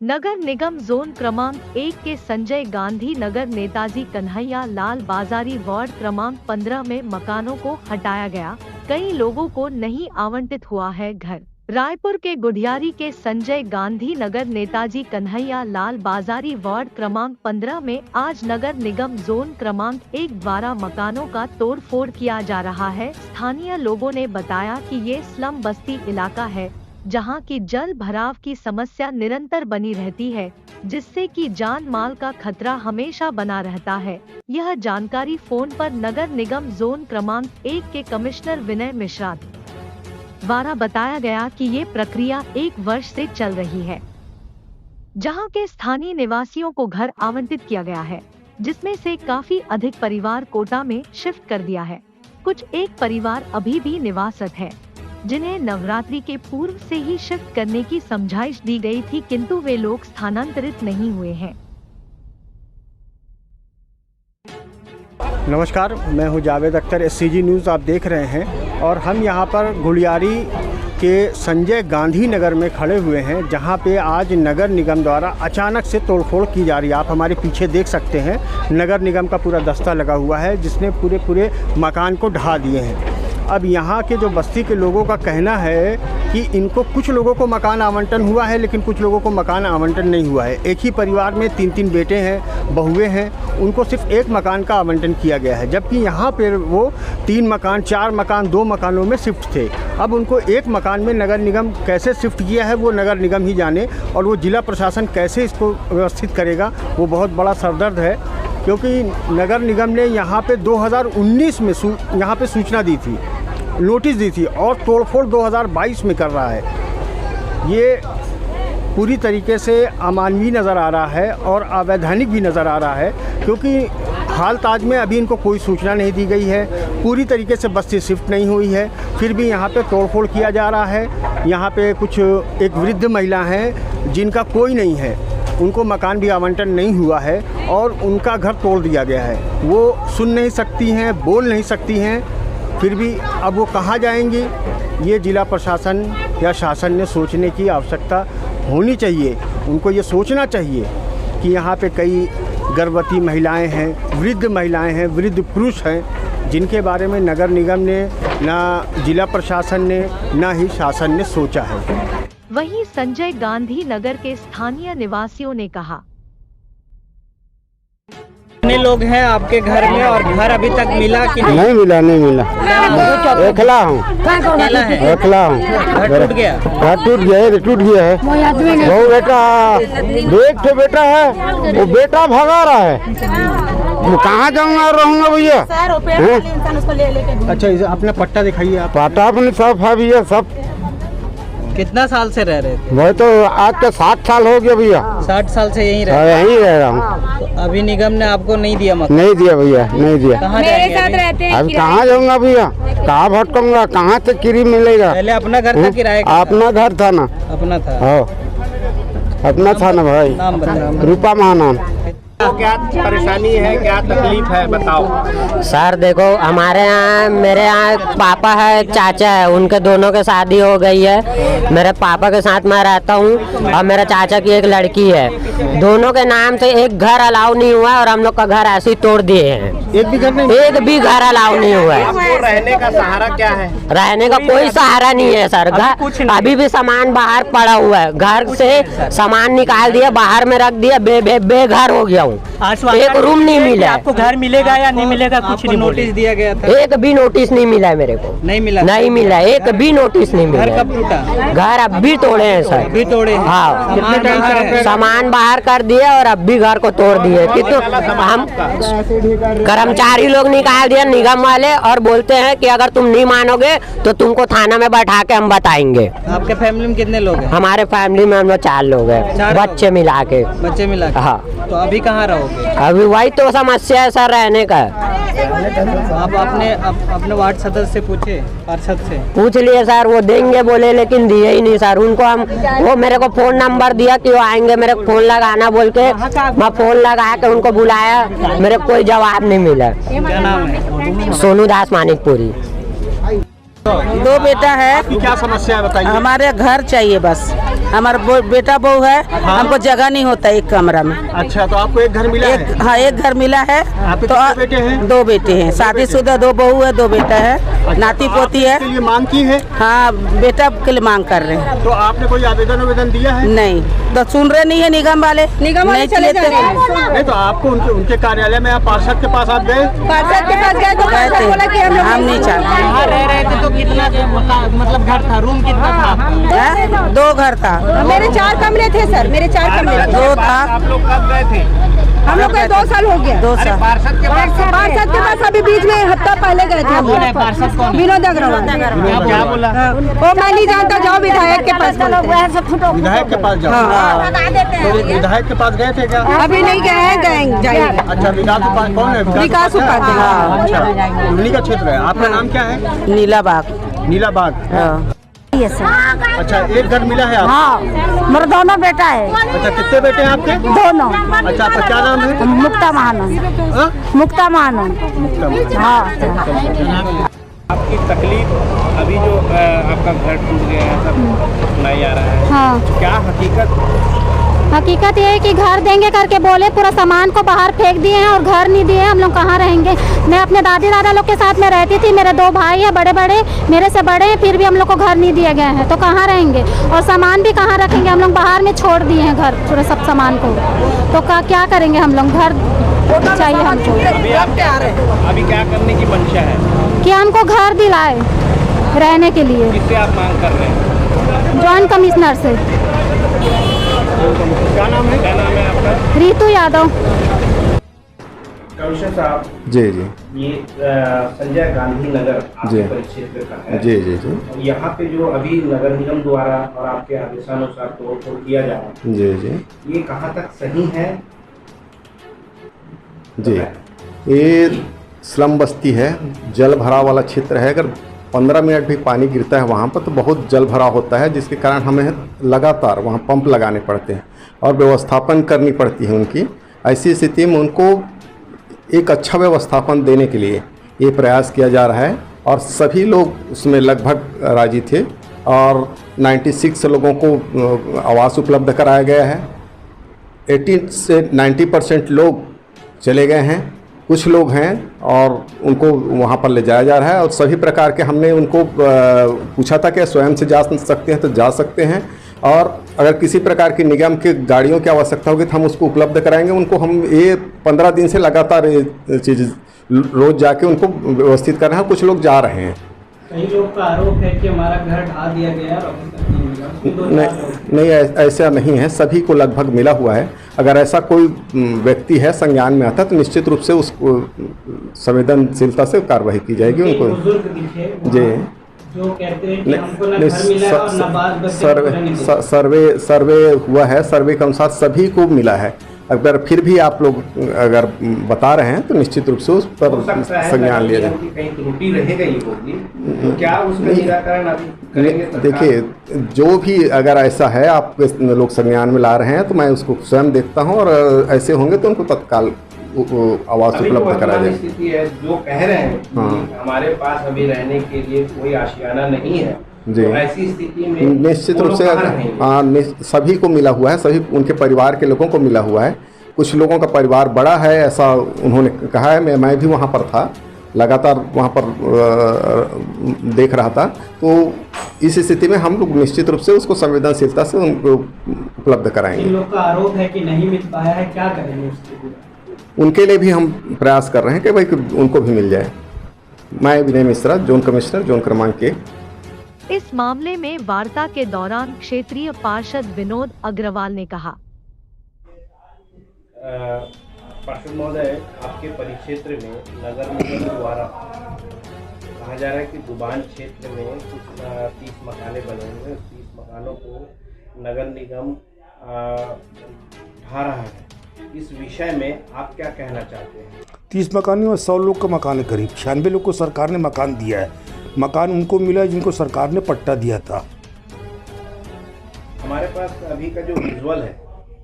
नगर निगम zone क्रमांक 1 के संजय गांधी नगर नेताजी कन्हैया लाल बाजारी वार्ड क्रमांक 15 में मकानों को हटाया गया। कई लोगों को नहीं आवंटित हुआ है घर। रायपुर के गुढ़ियारी के संजय गांधी नगर नेताजी कन्हैया लाल बाजारी वार्ड क्रमांक 15 में आज नगर निगम जोन क्रमांक 1 द्वारा मकानों का तोड़फोड़ किया जा रहा है। स्थानीय लोगों ने बताया कि ये स्लम बस्ती इलाका है, जहां की जल भराव की समस्या निरंतर बनी रहती है, जिससे कि जान माल का खतरा हमेशा बना रहता है। यह जानकारी फोन पर नगर निगम जोन क्रमांक 1 के कमिश्नर विनय मिश्रा द्वारा बताया गया कि ये प्रक्रिया 1 वर्ष से चल रही है, जहां के स्थानीय निवासियों को घर आवंटित किया गया है, जिसमें से काफी अधिक परिवार कोटा में शिफ्ट कर दिया है। कुछ एक परिवार अभी भी निवासरत है, जिन्हें नवरात्रि के पूर्व से ही शिफ्ट करने की समझाइश दी गई थी, किंतु वे लोग स्थानांतरित नहीं हुए हैं। नमस्कार, मैं हूं जावेद अख्तर, SCG न्यूज़ आप देख रहे हैं और हम यहां पर गुढ़ियारी के संजय गांधी नगर में खड़े हुए हैं, जहां पे आज नगर निगम द्वारा अचानक से तोड़फोड़ की जा रही है। आप हमारे पीछे देख सकते हैं, नगर निगम का पूरा दस्ता लगा हुआ है, जिसने पूरे मकान को ढहा दिए हैं। अब यहाँ के जो बस्ती के लोगों का कहना है कि इनको कुछ लोगों को मकान आवंटन हुआ है, लेकिन कुछ लोगों को मकान आवंटन नहीं हुआ है। एक ही परिवार में 3-3 बेटे हैं, बहुएं हैं, उनको सिर्फ एक मकान का आवंटन किया गया है, जबकि यहाँ पर वो 3 मकान, 4 मकान, 2 मकानों में शिफ्ट थे। अब उनको एक मकान में नगर निगम कैसे शिफ्ट किया है वो नगर निगम ही जाने, और वो जिला प्रशासन कैसे इसको व्यवस्थित करेगा वो बहुत बड़ा सरदर्द है। क्योंकि नगर निगम ने यहाँ पे 2019 में यहाँ पे सूचना दी थी, नोटिस दी थी, और तोड़फोड़ 2022 में कर रहा है। ये पूरी तरीके से अमानवीय नज़र आ रहा है और अवैधानिक भी नज़र आ रहा है, क्योंकि हाल ताज में अभी इनको कोई सूचना नहीं दी गई है, पूरी तरीके से बस्ती शिफ्ट नहीं हुई है, फिर भी यहाँ पे तोड़फोड़ किया जा रहा है। यहाँ पे कुछ एक वृद्ध महिला हैं जिनका कोई नहीं है, उनको मकान भी आवंटन नहीं हुआ है और उनका घर तोड़ दिया गया है। वो सुन नहीं सकती हैं, बोल नहीं सकती हैं, फिर भी अब वो कहाँ जाएंगी, ये जिला प्रशासन या शासन ने सोचने की आवश्यकता होनी चाहिए। उनको ये सोचना चाहिए कि यहाँ पे कई गर्भवती महिलाएं हैं, वृद्ध महिलाएं हैं, वृद्ध पुरुष हैं, जिनके बारे में नगर निगम ने, ना जिला प्रशासन ने, ना ही शासन ने सोचा है। वहीं संजय गांधी नगर के स्थानीय निवासियों ने कहा, कितने लोग हैं आपके घर में और घर अभी तक मिला कि नहीं? नहीं मिला। अकेला हूँ। घर टूट गया है। वो बेटा है, वो बेटा भगा रहा है। वो कहाँ जाऊँगा, रहूँगा भैया। अच्छा, अपना पट्टा दिखाइए आप। पट्टा अपने सब है भैया, सब। कितना साल से रह रहे थे? मैं तो आज तो 7 साल हो गया भैया। 60 साल से यहीं यहीं रह रहा हूँ। तो अभी निगम ने आपको नहीं दिया मकान? नहीं दिया भैया, नहीं दिया। कहाँ जाएंगे अभी कहाँ जाऊँगा भैया, कहाँ भटकूंगा, कहाँ से किरी मिलेगा। पहले अपना घर था किराए का? अपना घर था ना। अपना था? अपना था ना भाई। नाम बताओ। रूपा महानाम। क्या परेशानी है, क्या तकलीफ है, बताओ। सर देखो, हमारे यहाँ, मेरे यहाँ पापा है, चाचा है, उनके दोनों के शादी हो गई है। मेरे पापा के साथ मैं रहता हूँ और मेरे चाचा की एक लड़की है। दोनों के नाम से एक घर अलाउ नहीं हुआ है और हम लोग का घर ऐसे ही तोड़ दिए हैं। एक भी घर नहीं? एक भी घर अलाउ नहीं हुआ है। आपको रहने का सहारा क्या है? रहने का कोई सहारा नहीं है सर। घर अभी भी सामान बाहर पड़ा हुआ है, घर से सामान निकाल दिया, बाहर में रख दिया, बेघर हो गया। एक रूम नहीं मिला। आपको घर मिलेगा या नहीं मिलेगा कुछ नहीं नोटिस दिया गया था? एक भी नोटिस नहीं मिला है मेरे को। नहीं मिला? नहीं मिला, एक भी नोटिस नहीं मिला। घर कब टूटा? घर अब भी तोड़े हैं सर। अभी तोड़े? हाँ, सामान सामान बाहर कर दिए और अब भी घर को तोड़ दिए। कितने हम कर्मचारी लोग निकाल दिए निगम वाले, और बोलते हैं कि अगर तुम नहीं मानोगे तो तुमको थाना में बैठा के हम बताएंगे। आपके फैमिली में कितने लोग हैं? हमारे फैमिली में हम लोग 4 लोग हैं, बच्चे मिला के। बच्चे मिला के? हाँ। तो अभी कहाँ रहोगे? अभी वही तो समस्या है सर, रहने का। आप अपने वार्ड सदस्य से पूछे, पार्षद से पूछ लिए सर, वो देंगे बोले, लेकिन दिए ही नहीं सर। उनको वो मेरे को फोन नंबर दिया कि वो आएंगे, मेरे को फोन लगाना बोल के मैं फोन लगा के उनको बुलाया, मेरे को कोई जवाब नहीं मिला। क्या नाम है? सोनू दास मानिकपुरी। दो बेटा है। आपकी क्या समस्या है बताइए? हमारे घर चाहिए बस। हमारा बेटा बहू है। हमको जगह नहीं होता एक कमरा में। अच्छा, तो आपको एक घर मिला है? हाँ, एक घर मिला है। आपके तो कितने बेटे हैं? दो बेटे हैं, शादीशुदा, दो बहू है, दो बेटा है, नाती पोती है। इसके लिए मांग की है? हाँ, बेटा के लिए मांग कर रहे हैं। तो आपने कोई आवेदन दिया है? नहीं, तो सुन रहे नहीं है निगम वाले नहीं चले जा रहे हैं। नहीं, तो आपको उनके कार्यालय में पार्षद के पास आप गए? पार्षद के पास गए तो बोला कि हम नहीं चाहते। रह रहे थे तो कितना मतलब घर था, रूम कितना था आपका? 2 घर था। मेरे 4 कमरे थे सर, मेरे 4 कमरे। 2 था। आप लोग कब गए थे? हम लोग का 2 साल हो गया। 2 साल। पार्षद के पास अभी बीच में हफ्ता पहले गए थे हम लोग। पार्षद कौन? विनोद अग्रवाल। क्या बोला? वो मैं नहीं जानता, जाओ विधायक के पास। विधायक के पास जाओ। तो विधायक के पास गए थे क्या? अभी नहीं गए हैं, जाएंगे। अच्छा, विकास उपाध्याय कौन है? विकास उपाध्याय। अच्छा, उन्हीं का क्षेत्र है। आपका नाम क्या है? नीला बाग। नीला बाग। हाँ। अच्छा, एक घर मिला है आप? हाँ, मेरा दोनों बेटा है। अच्छा, कितने बेटे हैं आपके? दोनों। अच्छा, आपका क्या नाम है? मुक्ता महानन। हाँ? मुक्ता महानन। हाँ। आपकी तकलीफ अभी जो आपका घर टूट गया है, सब सुनाई आ रहा है। हाँ, क्या हकीकत ये है कि घर देंगे करके बोले, पूरा सामान को बाहर फेंक दिए हैं और घर नहीं दिए। हम लोग कहाँ रहेंगे? मैं अपने दादी दादा लोग के साथ में रहती थी। मेरे 2 भाई है, बड़े बड़े, मेरे से बड़े हैं, फिर भी हम लोग को घर नहीं दिए गए हैं। तो कहाँ रहेंगे और सामान भी कहाँ रखेंगे? हम लोग बाहर में छोड़ दिए हैं घर, पूरे सब सामान को। तो क्या करेंगे हम लोग? घर चाहिए हमको। अभी क्या करने की मंशा है? कि हमको घर दिलाए रहने के लिए। किससे आप मांग कर रहे हैं? जॉइंट कमिश्नर से। क्या नाम है आपका? रीतू यादव। कमिश्नर साहब जी, ये संजय गांधी नगर जी। आपके परिक्षेत्र का है। जी। यहाँ पे जो अभी नगर निगम द्वारा और आपके आदेशानुसार तोड़फोड़ किया जा रहा है, जी। ये कहाँ तक सही है? जी, ये स्लम बस्ती है, जल भराव वाला क्षेत्र है। अगर 15 मिनट भी पानी गिरता है वहाँ पर तो बहुत जल भराव होता है, जिसके कारण हमें लगातार वहाँ पंप लगाने पड़ते हैं और व्यवस्थापन करनी पड़ती है उनकी। ऐसी स्थिति में उनको एक अच्छा व्यवस्थापन देने के लिए ये प्रयास किया जा रहा है और सभी लोग उसमें लगभग राजी थे और 96 लोगों को आवास उपलब्ध कराया गया है। 80 से 90% लोग चले गए हैं, कुछ लोग हैं और उनको वहाँ पर ले जाया जा रहा है। और सभी प्रकार के हमने उनको पूछा था कि स्वयं से जा सकते हैं तो जा सकते हैं, और अगर किसी प्रकार की निगम की गाड़ियों की आवश्यकता होगी तो हम उसको उपलब्ध कराएंगे उनको। हम ये 15 दिन से लगातार ये चीज़ रोज़ जाके उनको व्यवस्थित कर रहे हैं। कुछ लोग जा रहे हैं। कई लोग का आरोप है कि हमारा घर ढा दिया गया और अभी तक नहीं मिला। नहीं, ऐसा नहीं है, सभी को लगभग मिला हुआ है। अगर ऐसा कोई व्यक्ति है संज्ञान में आता तो निश्चित रूप से उसको संवेदनशीलता से कार्रवाई की जाएगी। उनको बुजुर्ग दिखे जी जो कहते हैं कि हमको ना घर मिला है और ना बाल बच्चे सर्वे हुआ है, सर्वे के अनुसार सभी को मिला है। अगर फिर भी आप लोग अगर बता रहे हैं तो निश्चित रूप से उस पर संज्ञान लिया जाए। कहीं त्रुटि रह गई होगी तो क्या उसका निराकरण आप करेंगे? देखिए, जो भी अगर ऐसा है आप लोग संज्ञान में ला रहे हैं तो मैं उसको स्वयं देखता हूं और ऐसे होंगे तो उनको तत्काल आवास उपलब्ध करा जाए। स्थिति है जो कह रहे हैं कि हमारे पास अभी रहने के लिए कोई आशियाना नहीं है, जी। तो ऐसी स्थिति में निश्चित रूप से सभी को मिला हुआ है, सभी उनके परिवार के लोगों को मिला हुआ है। कुछ लोगों का परिवार बड़ा है ऐसा उन्होंने कहा है। मैं भी वहाँ पर था, लगातार वहाँ पर देख रहा था। तो इस स्थिति में हम लोग निश्चित रूप से उसको संवेदनशीलता से उनको उपलब्ध कराएंगे। इन लोग का आरोप है कि नहीं मिल पाया है, क्या करेंगे उसके लिए? उनके लिए भी हम प्रयास कर रहे हैं कि भाई उनको भी मिल जाए। मैं विनय मिश्रा, जोन कमिश्नर, जोन क्रमांक 1। इस मामले में वार्ता के दौरान क्षेत्रीय पार्षद विनोद अग्रवाल ने कहा, पार्षद महोदय, आपके परिक्षेत्र में नगर निगम द्वारा कहा जा रहा है कि दुबान क्षेत्र में कुछ 30 मकाने बने हुए हैं। 30 मकानों को नगर निगम ढा रहा है। इस विषय में आप क्या कहना चाहते हैं? 30 मकान में 100 लोग का मकान है, करीब 96 लोग को सरकार ने मकान दिया है। मकान उनको मिला है जिनको सरकार ने पट्टा दिया था। हमारे पास अभी का जो विजुअल है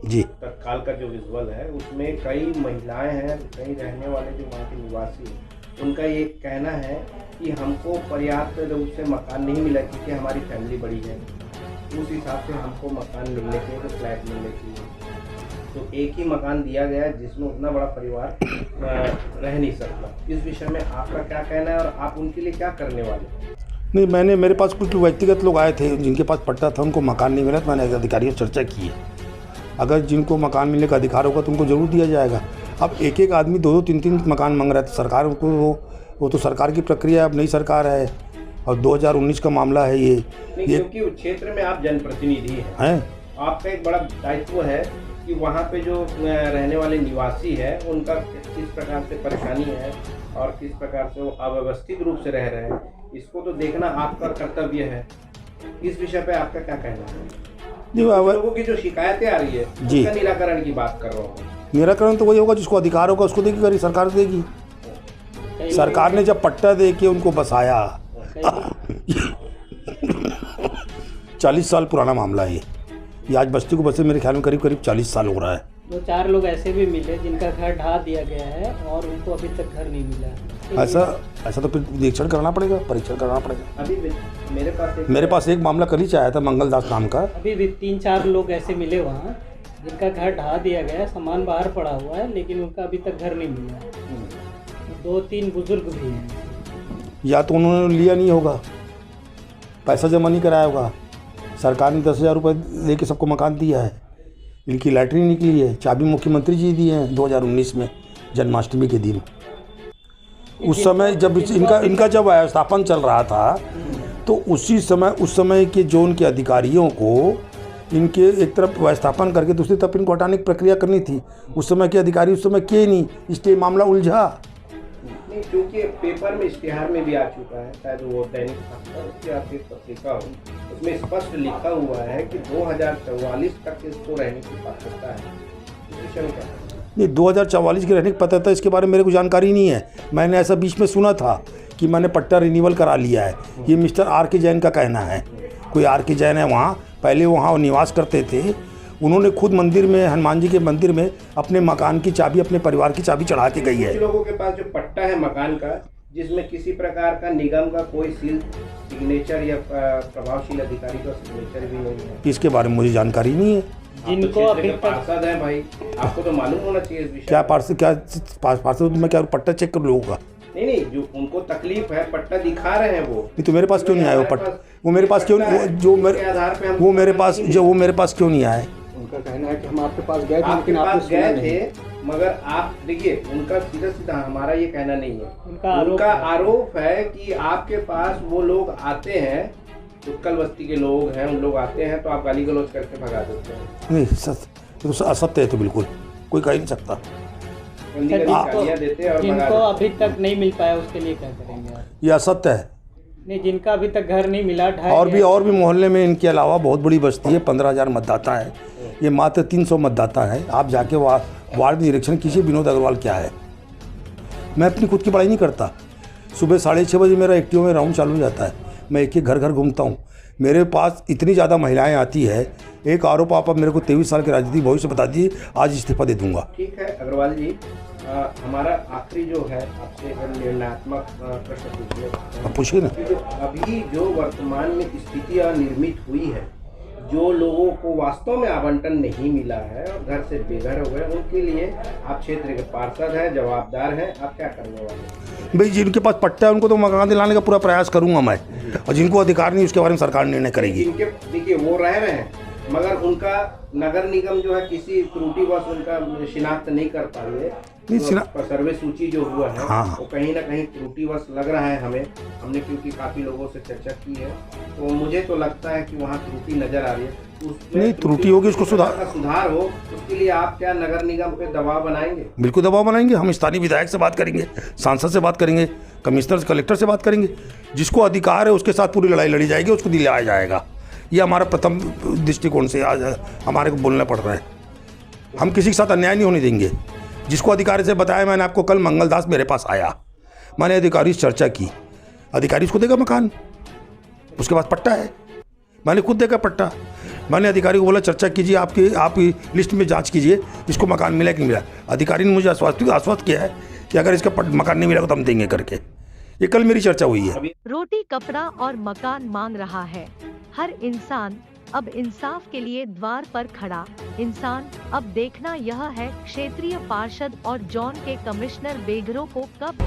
जी, तत्काल का जो विजुअल है उसमें कई महिलाएं हैं, कई रहने वाले जो वहाँ के निवासी हैं, उनका ये कहना है कि हमको पर्याप्त रूप से मकान नहीं मिला क्योंकि हमारी फैमिली बड़ी है, उस हिसाब से हमको मकान मिलने चाहिए, तो फ्लैट मिलने चाहिए। तो एक ही मकान दिया गया है जिसमें उतना बड़ा परिवार रह नहीं सकता। इस विषय में आपका क्या कहना है और आप उनके लिए क्या करने वाले? नहीं, मेरे पास कुछ व्यक्तिगत लोग आए थे जिनके पास पट्टा था, उनको मकान नहीं मिला, तो मैंने अधिकारियों से चर्चा की है। अगर जिनको मकान मिलने का अधिकार होगा तो उनको ज़रूर दिया जाएगा। अब एक एक आदमी 2-2, 3-3 मकान मांग रहा है, तो सरकार को वो तो सरकार की प्रक्रिया, अब नई सरकार है और 2019 का मामला है ये। क्योंकि क्षेत्र में आप जनप्रतिनिधि हैं, आपका एक बड़ा दायित्व है कि वहाँ पे जो रहने वाले निवासी है उनका किस प्रकार से परेशानी है और किस प्रकार से वो अव्यवस्थित रूप से रह रहे हैं, इसको तो देखना आपका कर्तव्य है। इस विषय पे आपका क्या कहना है? लोगों की जो शिकायतें आ रही है उसका निराकरण की बात कर रहा हूँ। निराकरण तो वही होगा जिसको अधिकार होगा उसको देगी, सरकार देगी। सरकार ने जब पट्टा दे के उनको बसाया 40 साल पुराना मामला है ये आज बस्ती को बसे मेरे ख्याल में करीब 40 साल हो रहा है। 2-4 लोग ऐसे भी मिले जिनका घर ढा दिया गया है और उनको अभी तक घर नहीं मिला। ऐसा तो फिर निरीक्षण करना पड़ेगा, परीक्षण करना पड़ेगा। अभी मेरे पास एक मामला कल ही से आया था मंगलदास नाम का। अभी भी 3-4 लोग ऐसे मिले वहाँ जिनका घर ढा दिया गया है, सामान बाहर पड़ा हुआ है, लेकिन उनका अभी तक घर नहीं मिला। 2-3 बुजुर्ग भी हैं। या तो उन्होंने लिया नहीं होगा, पैसा जमा नहीं कराया होगा। सरकार ने 10,000 रुपये दे के सबको मकान दिया है। इनकी लैटरिन निकली है, चाबी मुख्यमंत्री जी दिए हैं 2019 में जन्माष्टमी के दिन। उस समय जब इनका जब व्यवस्थापन चल रहा था तो उस समय के जो उनके अधिकारियों को इनके एक तरफ व्यवस्थापन करके दूसरी तरफ इनको हटाने की प्रक्रिया करनी थी। उस समय के अधिकारी उस समय किए नहीं, इसलिए मामला उलझा। नहीं, क्योंकि पेपर में इश्तिहार में भी आ चुका है, शायद वो दैनिक पत्रिका हो, उसमें स्पष्ट लिखा हुआ है कि 2044 तक इसको रहने की पात्रता है। नहीं, 2044 की रहने की पात्रता इसके बारे में मेरे को जानकारी नहीं है। मैंने ऐसा बीच में सुना था कि मैंने पट्टा रिन्यूअल करा लिया है, ये मिस्टर आर के जैन का कहना है। कोई आर के जैन है वहाँ, पहले वहाँ निवास करते थे। उन्होंने खुद मंदिर में, हनुमान जी के मंदिर में अपने मकान की चाबी, अपने परिवार की चाबी चढ़ा के गई है। लोगों के पास जो पट्टा है मकान का, जिसमें किसी प्रकार का निगम का कोई सिग्नेचर या प्रभावशील अधिकारी का सिग्नेचर भी नहीं है, इसके बारे में मुझे जानकारी नहीं है। जिनको अभी पार्षद है भाई, आपको तो मालूम होना चाहिए इस विषय। क्या पार्षद में क्या पट्टा चेक कर लोगों का? नहीं, जो उनको तकलीफ है पट्टा दिखा रहे हैं वो। नहीं तो मेरे पास क्यों नहीं आया वो पट्टा? वो मेरे पास क्यों वो मेरे पास क्यों नहीं आया? उनका कहना है कि हम आपके पास गए थे, लेकिन आप गए थे, मगर आप देखिए उनका सीधा हमारा ये कहना नहीं है। उनका आरोप है कि आपके पास वो लोग आते हैं, उत्कल बस्ती के लोग हैं, उन लोग आते हैं तो आप गाली गलौज करके भगा देते हैं। नहीं, तो असत्य है, तो बिल्कुल कोई कह नहीं सकता। जिनको अभी तक नहीं मिल पाया उसके लिए क्या करेंगे? ये असत्य है। नहीं, जिनका अभी तक घर नहीं मिला, और भी मोहल्ले में इनके अलावा बहुत बड़ी बस्ती है, 15,000 मतदाता है, ये मात्र 300 मतदाता है। आप जाके वार्ड निरीक्षण कीजिए विनोद अग्रवाल क्या है। मैं अपनी खुद की पढ़ाई नहीं करता। सुबह 6:30 बजे मेरा एक्टिव में राउंड चालू हो जाता है, मैं एक घर घूमता हूँ। मेरे पास इतनी ज़्यादा महिलाएं आती है। एक आरोप आप मेरे को 23 साल के राजनीतिक भविष्य बता दीजिए, आज इस्तीफा दे दूंगा। ठीक है अग्रवाल जी, हमारा आखिरी जो है आपसे निर्णयात्मक प्रश्न पूछिए ना। अभी जो वर्तमान में स्थितियाँ निर्मित हुई है, जो लोगों को वास्तव में आवंटन नहीं मिला है और घर से बेघर हो गए, उनके लिए आप क्षेत्र के पार्षद हैं, जवाबदार हैं, आप क्या करने वाले हैं? भाई जिनके पास पट्टा है उनको तो मकान दिलाने का पूरा प्रयास करूंगा मैं, और जिनको अधिकार नहीं उसके बारे में सरकार निर्णय करेगी। देखिए वो रह रहे हैं, मगर उनका नगर निगम जो है किसी त्रुटिवश उनका शिनाख्त नहीं कर पा रही है। तो सर्वे सूची जो हुआ है वो कहीं ना कहीं त्रुटिवश लग रहा है हमें। हमने क्योंकि काफ़ी लोगों से चर्चा की है, तो मुझे तो लगता है कि वहाँ त्रुटि नज़र आ रही है। नहीं, त्रुटि होगी, उसको सुधार हो, उसके लिए आप क्या नगर निगम पे दबाव बनाएंगे? बिल्कुल दबाव बनाएंगे। हम स्थानीय विधायक से बात करेंगे, सांसद से बात करेंगे, कमिश्नर कलेक्टर से बात करेंगे। जिसको अधिकार है उसके साथ पूरी लड़ाई लड़ी जाएगी, उसको दिलाया जाएगा। ये हमारा प्रथम दृष्टिकोण से आज हमारे को बोलना पड़ रहा है। हम किसी के साथ अन्याय नहीं होने देंगे। जिसको अधिकारी से बताया, मैंने आपको कल मंगलदास मेरे पास आया, मैंने अधिकारी से चर्चा की, अधिकारी उसको देगा मकान, उसके पास पट्टा है, मैंने खुद देखा पट्टा। मैंने अधिकारी को बोला चर्चा कीजिए, आपकी लिस्ट में जांच कीजिए इसको मकान मिला कि नहीं मिला। अधिकारी ने मुझे आश्वस्त किया है कि अगर इसका मकान नहीं मिलेगा तो हम देंगे करके। ये कल मेरी चर्चा हुई है। रोटी कपड़ा और मकान मांग रहा है हर इंसान, अब इंसाफ के लिए द्वार पर खड़ा इंसान। अब देखना यह है क्षेत्रीय पार्षद और जॉन के कमिश्नर बेघरों को कब